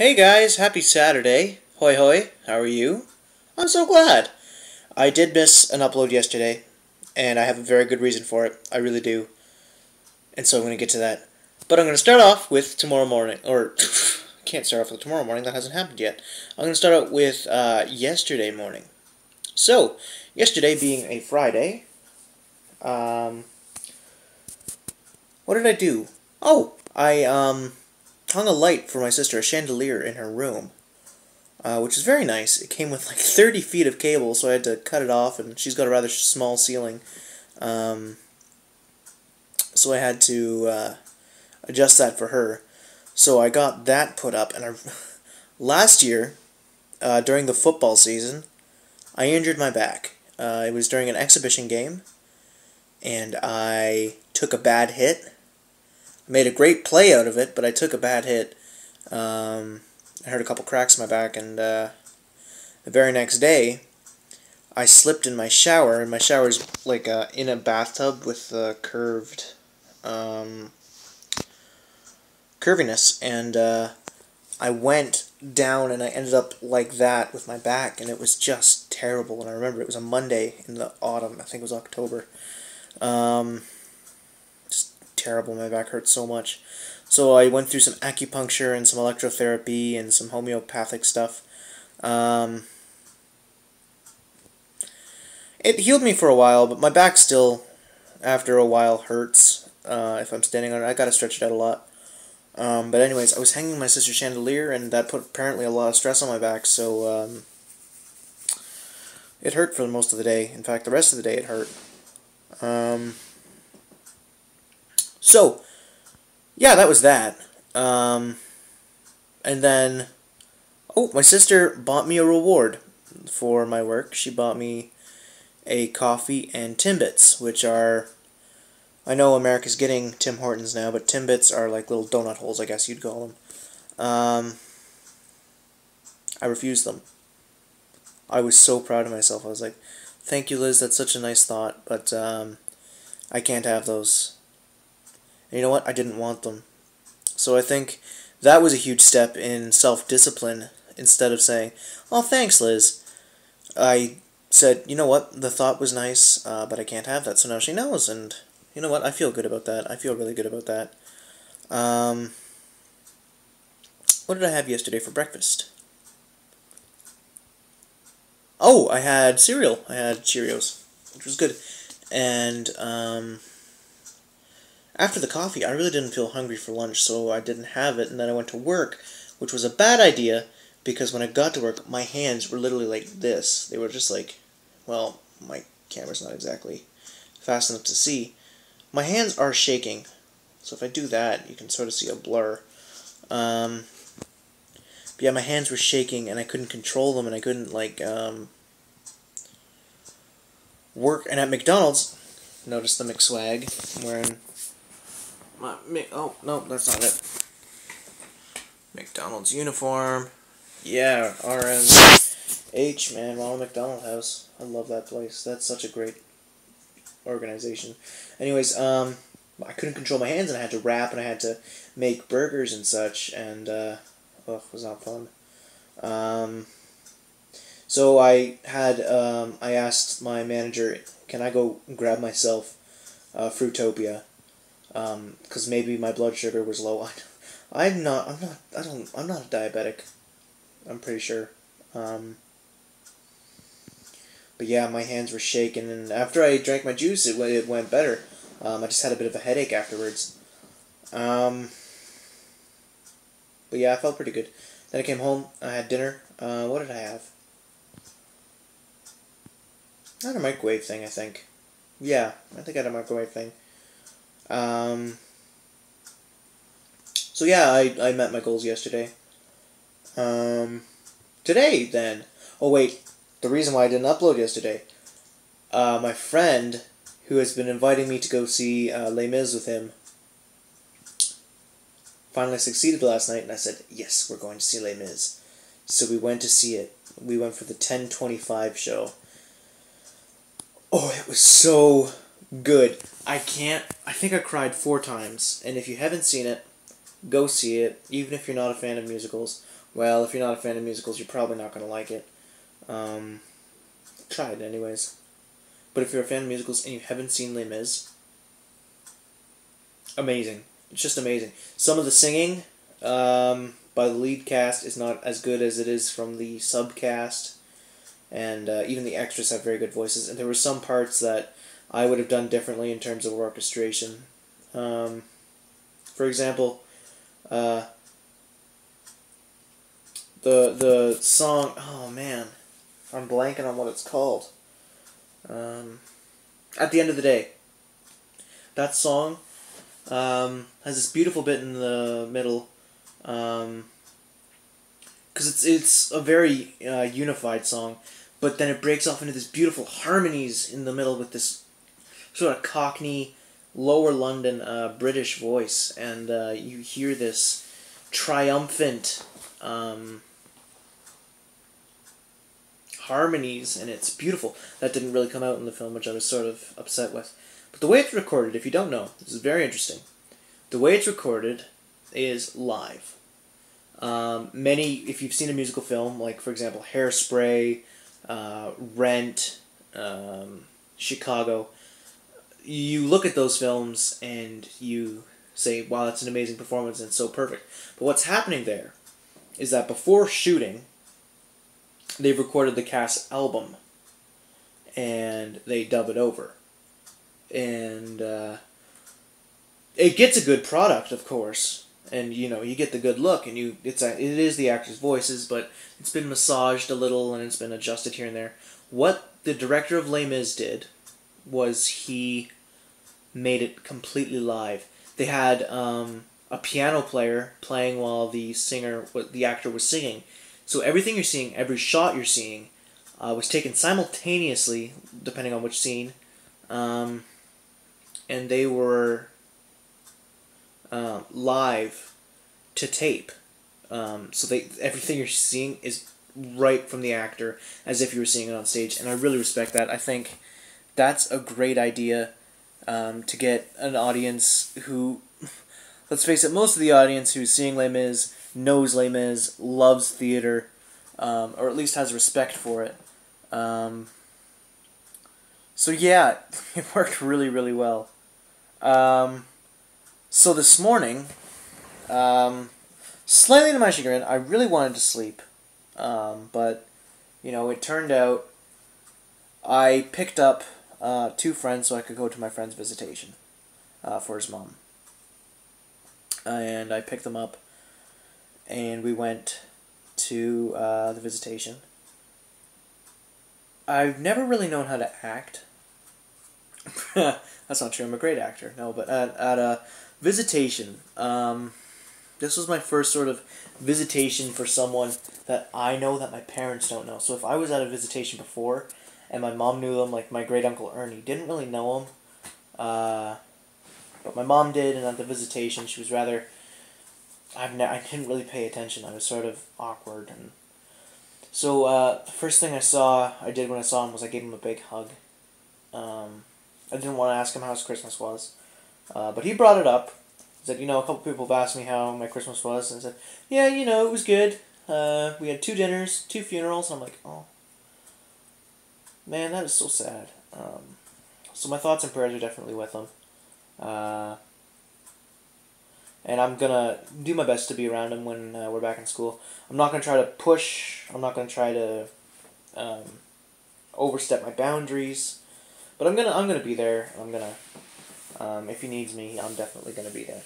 Hey guys, happy Saturday. Hoi hoi, how are you? I'm so glad. I did miss an upload yesterday, and I have a very good reason for it. I really do. And so I'm going to get to that. But I'm going to start off with tomorrow morning. Or, can't start off with tomorrow morning, that hasn't happened yet. I'm going to start out with yesterday morning. So, yesterday being a Friday, what did I do? Oh, I hung a light for my sister, a chandelier in her room. Which is very nice. It came with like 30 feet of cable, so I had to cut it off, and she's got a rather small ceiling. So I had to adjust that for her. So I got that put up, and last year, during the football season, I injured my back. It was during an exhibition game, and I took a bad hit. I made a great play out of it, but I took a bad hit. I heard a couple cracks in my back, and the very next day, I slipped in my shower, and my shower's like in a bathtub with curved curviness, and I went down, and I ended up like that with my back, and it was just terrible. And I remember it was a Monday in the autumn, I think it was October. Just terrible. My back hurt so much. So I went through some acupuncture and some electrotherapy and some homeopathic stuff. It healed me for a while, but my back still, after a while, hurts. If I'm standing on it, I gotta stretch it out a lot. But anyways, I was hanging my sister's chandelier, and that put apparently a lot of stress on my back, so it hurt for most of the day. In fact, the rest of the day it hurt. So, yeah, that was that. And then, oh, my sister bought me a reward for my work. She bought me a coffee and Timbits, which are, I know America's getting Tim Hortons now, but Timbits are like little donut holes, I guess you'd call them. I refused them. I was so proud of myself. I was like, thank you, Liz, that's such a nice thought, but I can't have those. And you know what? I didn't want them. So I think that was a huge step in self-discipline. Instead of saying, oh, thanks, Liz, I said, you know what? The thought was nice, but I can't have that. So now she knows, and you know what? I feel good about that. I feel really good about that. What did I have yesterday for breakfast? Oh, I had cereal. I had Cheerios, which was good. And after the coffee, I really didn't feel hungry for lunch, so I didn't have it, and then I went to work, which was a bad idea, because when I got to work, my hands were literally like this. They were just like, well, my camera's not exactly fast enough to see. My hands are shaking, so if I do that, you can sort of see a blur. But yeah, my hands were shaking, and I couldn't control them, and I couldn't, like, work. And at McDonald's, notice the McSwag, I'm wearing oh, no, that's not it. McDonald's uniform. Yeah, RMH, man, Ronald McDonald House. I love that place. That's such a great organization. Anyways, I couldn't control my hands, and I had to wrap, and I had to make burgers and such, and, it was not fun. So I asked my manager, can I go grab myself Fruitopia? Because maybe my blood sugar was low. I'm not a diabetic. I'm pretty sure. But yeah, my hands were shaking, and after I drank my juice, it went better. I just had a bit of a headache afterwards. But yeah, I felt pretty good. Then I came home, I had dinner. What did I have? I had a microwave thing, I think. Yeah, I think I had a microwave thing. So yeah, I met my goals yesterday. Today, then. Oh wait, the reason why I didn't upload yesterday. My friend, who has been inviting me to go see Les Mis with him, finally succeeded last night, and I said, yes, we're going to see Les Mis. So we went to see it. We went for the 10:25 show. Oh, it was so good. I think I cried 4 times, and if you haven't seen it, go see it, even if you're not a fan of musicals. Well, if you're not a fan of musicals, you're probably not going to like it. Um, Try it anyways. But if you're a fan of musicals and you haven't seen Les Mis, amazing. It's just amazing. Some of the singing by the lead cast is not as good as it is from the subcast, and even the extras have very good voices. And there were some parts that I would have done differently in terms of orchestration. For example, the song. Oh man, I'm blanking on what it's called. At the end of the day, that song has this beautiful bit in the middle, because it's a very unified song, but then it breaks off into this beautiful harmonies in the middle with this sort of Cockney, lower London British voice, and you hear this triumphant harmonies, and it's beautiful. That didn't really come out in the film, which I was sort of upset with. But the way it's recorded, if you don't know, this is very interesting. The way it's recorded is live. If you've seen a musical film, like for example Hairspray, Rent, Chicago, you look at those films and you say, wow, that's an amazing performance and it's so perfect. But what's happening there is that before shooting, they've recorded the cast album and they dub it over. And it gets a good product, of course. And you get the good look, and it is the actors' voices, but it's been massaged a little and it's been adjusted here and there. What the director of Les Mis did was he made it completely live. They had a piano player playing while the actor was singing. So everything you're seeing, every shot you're seeing, was taken simultaneously, depending on which scene, and they were live to tape. So everything you're seeing is right from the actor, as if you were seeing it on stage, and I really respect that. I think that's a great idea to get an audience who, let's face it, most of the audience who's seeing Les Mis knows Les Mis, loves theater, or at least has respect for it. So yeah, it worked really, really well. So this morning, slightly to my chagrin, I really wanted to sleep, but it turned out I picked up 2 friends so I could go to my friend's visitation for his mom. And I picked them up, and we went to the visitation. I've never really known how to act. That's not true. I'm a great actor. No, but at a visitation, this was my first sort of visitation for someone that I know that my parents don't know. So if I was at a visitation before, and my mom knew them, like my great uncle Ernie, didn't really know him, but my mom did, and at the visitation, she was rather. I didn't really pay attention. I was sort of awkward, and so the first thing I did when I saw him was I gave him a big hug. I didn't want to ask him how his Christmas was, but he brought it up. He said, a couple people have asked me how my Christmas was, and I said, yeah, it was good. We had 2 dinners, 2 funerals, and I'm like, oh, man, that is so sad. So my thoughts and prayers are definitely with him. And I'm going to do my best to be around him when we're back in school. I'm not going to try to push. I'm not going to try to overstep my boundaries. But I'm gonna be there. I'm gonna, if he needs me, I'm definitely gonna be there.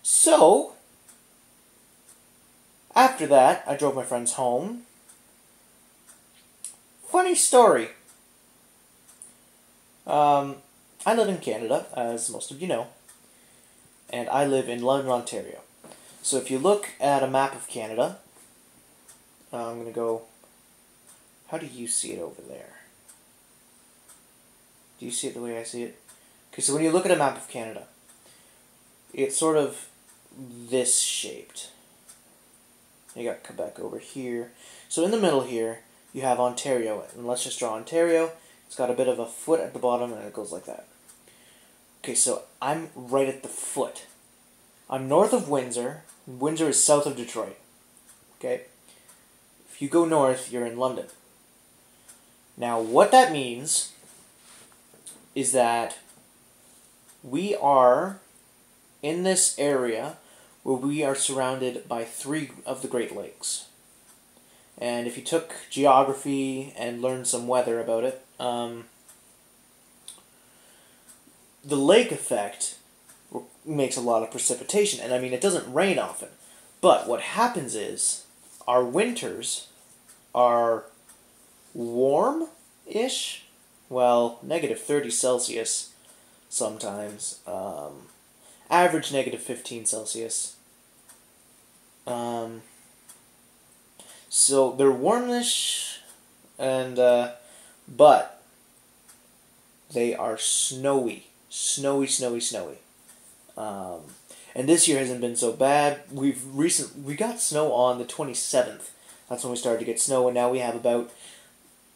So after that, I drove my friends home. Funny story. I live in Canada, as most of you know, and I live in London, Ontario. So if you look at a map of Canada, I'm gonna go. How do you see it over there? Do you see it the way I see it? Okay, so when you look at a map of Canada, it's sort of this shaped. You got Quebec over here. So in the middle here, you have Ontario. And let's just draw Ontario. It's got a bit of a foot at the bottom, and it goes like that. Okay, so I'm right at the foot. I'm north of Windsor. Windsor is south of Detroit. Okay? If you go north, you're in London. Now, what that means is that we are in this area where we are surrounded by 3 of the Great Lakes. And if you took geography and learned some weather about it, the lake effect makes a lot of precipitation. And I mean, it doesn't rain often. But what happens is our winters are warm-ish. Well, -30 Celsius sometimes. Average -15 Celsius. So they're warmish, and but they are snowy. Snowy. And this year hasn't been so bad. We got snow on the 27th. That's when we started to get snow, and now we have about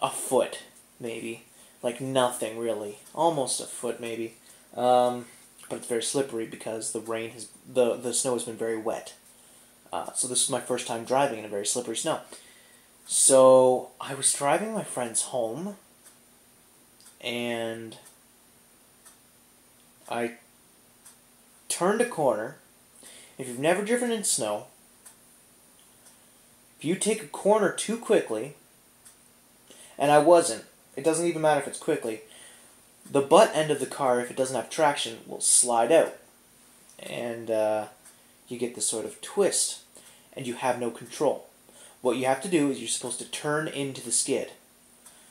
a foot, maybe. Like nothing really. Almost a foot maybe. But it's very slippery because the snow has been very wet. So this is my first time driving in a very slippery snow. So I was driving my friends home, and I turned a corner. If you've never driven in snow, if you take a corner too quickly, and I wasn't, it doesn't even matter if it's quickly, the butt end of the car, if it doesn't have traction, will slide out. And you get this sort of twist, and you have no control. What you have to do is you're supposed to turn into the skid.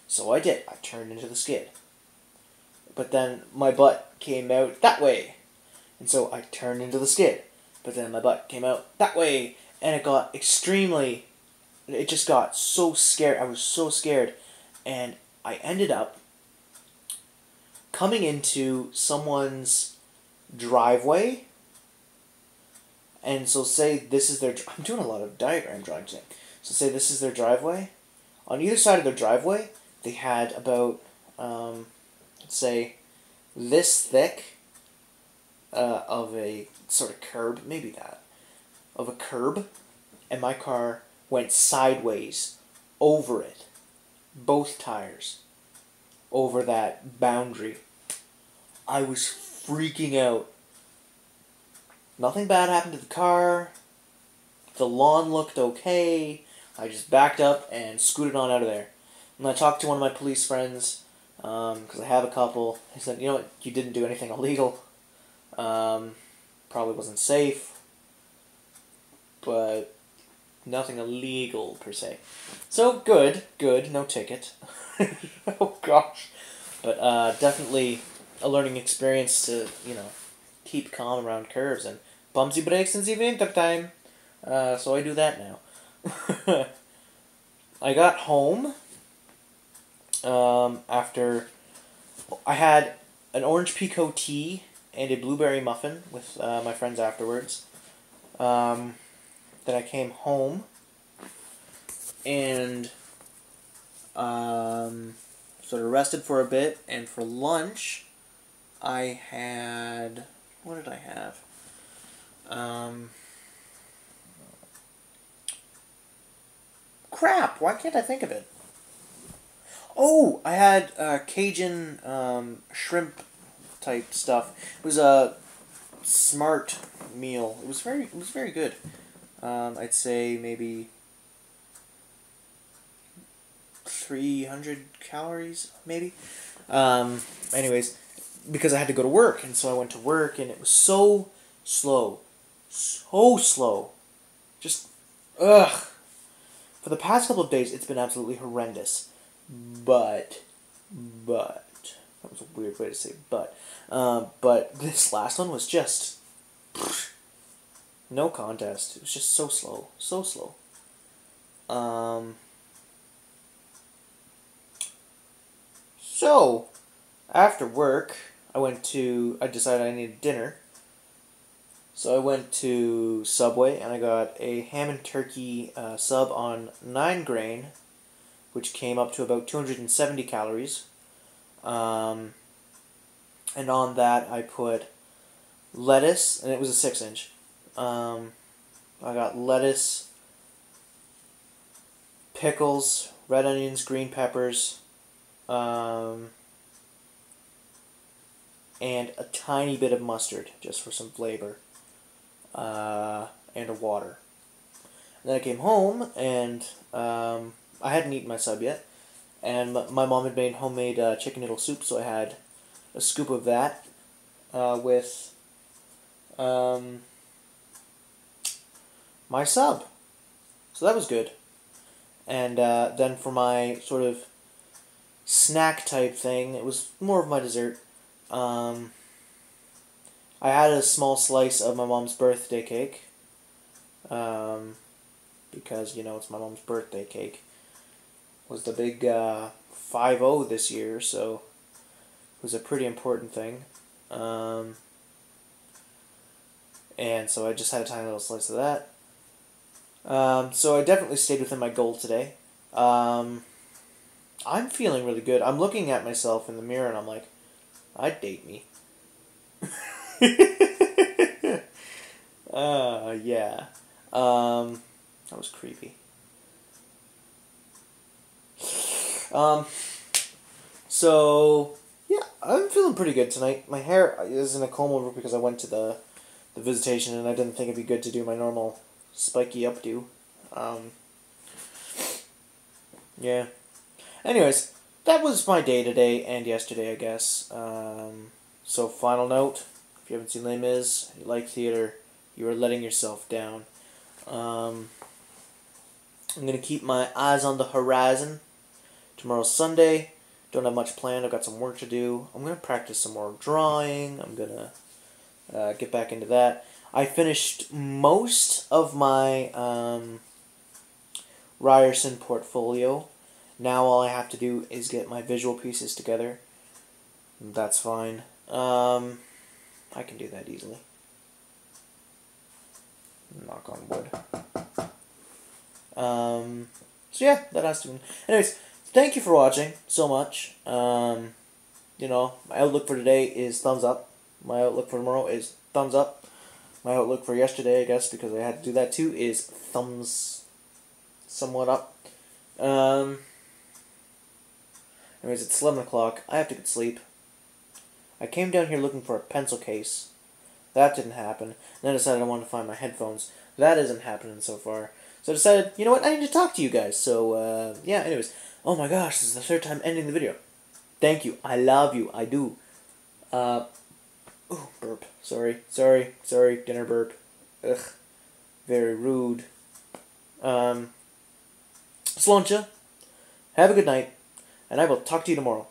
So I did. I turned into the skid. But then my butt came out that way. And so I turned into the skid. But then my butt came out that way. And it got extremely... It just got so scared. I was so scared. And I ended up coming into someone's driveway. And so say this is their... I'm doing a lot of diagram drawing today. So say this is their driveway. On either side of their driveway, they had about, let's say, this thick of a sort of curb, maybe that, of a curb. And my car went sideways over it. Both tires. Over that boundary. I was freaking out. Nothing bad happened to the car. The lawn looked okay. I just backed up and scooted on out of there. And I talked to one of my police friends, because I have a couple. He said, you know what, you didn't do anything illegal. Probably wasn't safe. But nothing illegal, per se. So, good, no ticket. Oh, gosh. But definitely a learning experience to, keep calm around curves and bumsy brakes in the winter time. So I do that now. I got home after I had an orange pekoe tea and a blueberry muffin with my friends afterwards. Then I came home and sort of rested for a bit, and for lunch I had... What did I have? Crap! Why can't I think of it? Oh! I had Cajun shrimp type stuff. It was a smart meal. It was very good. I'd say maybe 300 calories, maybe. Anyways, because I had to go to work, and so I went to work, and it was so slow. So slow. Just, ugh. For the past couple of days, it's been absolutely horrendous. But, that was a weird way to say but this last one was just, no contest. It was just so slow. So slow. So, after work, I decided I needed dinner. So I went to Subway, and I got a ham and turkey sub on 9 grain, which came up to about 270 calories. And on that, I put lettuce, and it was a 6-inch. I got lettuce, pickles, red onions, green peppers, and a tiny bit of mustard just for some flavor, and a water. And then I came home and I hadn't eaten my sub yet, and my mom had made homemade chicken noodle soup, so I had a scoop of that with my sub. So that was good. And then for my sort of snack type thing, it was more of my dessert. I had a small slice of my mom's birthday cake. Because, you know, it's my mom's birthday cake. It was the big 5-0 this year, so it was a pretty important thing. And so I just had a tiny little slice of that. So I definitely stayed within my goal today. I'm feeling really good. I'm looking at myself in the mirror and I'm like, I'd date me. Yeah. That was creepy. So, yeah, I'm feeling pretty good tonight. My hair is in a comb over because I went to the visitation and I didn't think it'd be good to do my normal spiky updo. Yeah. Anyways, that was my day today and yesterday, I guess. So, final note, if you haven't seen Les Mis, you like theater, you are letting yourself down. I'm going to keep my eyes on the horizon. Tomorrow's Sunday. Don't have much planned. I've got some work to do. I'm going to practice some more drawing. I'm going to get back into that. I finished most of my Ryerson portfolio. Now all I have to do is get my visual pieces together. That's fine. I can do that easily. Knock on wood. So yeah, that has to be. Anyways, thank you for watching so much. You know, my outlook for today is thumbs up. My outlook for tomorrow is thumbs up. My outlook for yesterday, I guess, because I had to do that too, is thumbs somewhat up. Anyways, it's 11 o'clock. I have to get sleep. I came down here looking for a pencil case. That didn't happen. And then I decided I wanted to find my headphones. That isn't happening so far. So I decided, you know what, I need to talk to you guys. So, yeah, anyways. Oh my gosh, this is the third time ending the video. Thank you. I love you. I do. Ooh, burp. Sorry. Dinner burp. Ugh. Very rude. Sloncha. Have a good night. And I will talk to you tomorrow.